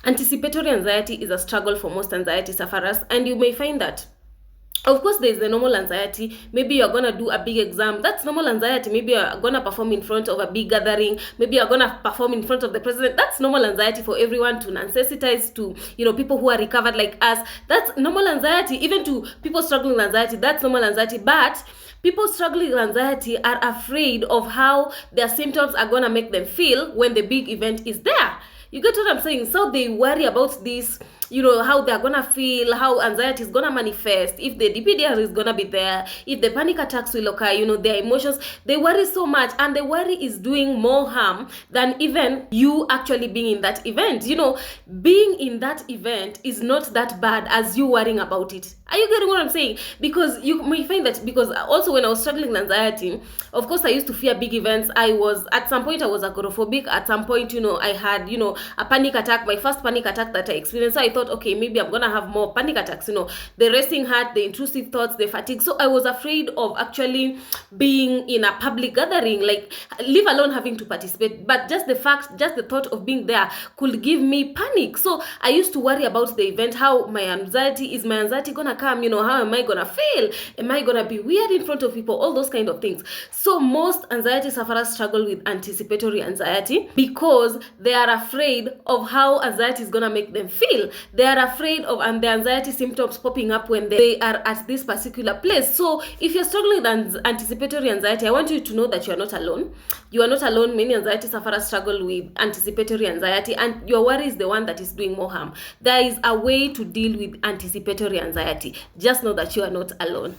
Anticipatory anxiety is a struggle for most anxiety sufferers, and you may find that, of course, there's the normal anxiety. Maybe you're gonna do a big exam. That's normal anxiety. Maybe you're gonna perform in front of a big gathering. Maybe you're gonna perform in front of the president. That's normal anxiety for everyone, to non-sensitize, to people who are recovered like us. That's normal anxiety. Even to people struggling with anxiety, that's normal anxiety. But people struggling with anxiety are afraid of how their symptoms are gonna make them feel when the big event is there. You get what I'm saying? So they worry about this, how they're gonna feel, how anxiety is gonna manifest, if the DPDR is gonna be there, if the panic attacks will occur, their emotions. They worry so much, and the worry is doing more harm than even you actually being in that event. Being in that event is not that bad as you worrying about it. Are you getting what I'm saying? Because you may find that, because also when I was struggling with anxiety, of course I used to fear big events. At some point I was agoraphobic. At some point, I had, a panic attack, my first panic attack that I experienced. So I thought, okay, maybe I'm gonna have more panic attacks, the racing heart, the intrusive thoughts, the fatigue. So I was afraid of actually being in a public gathering, like, leave alone having to participate, but just the thought of being there could give me panic. So I used to worry about the event, how my anxiety gonna come, how am I gonna feel, am I gonna be weird in front of people, all those kind of things. So most anxiety sufferers struggle with anticipatory anxiety because they are afraid of how anxiety is gonna make them feel. They are afraid of the anxiety symptoms popping up when they are at this particular place. So if you're struggling with anticipatory anxiety, I want you to know that you are not alone. You are not alone. Many anxiety sufferers struggle with anticipatory anxiety, and your worry is the one that is doing more harm. There is a way to deal with anticipatory anxiety. Just know that you are not alone.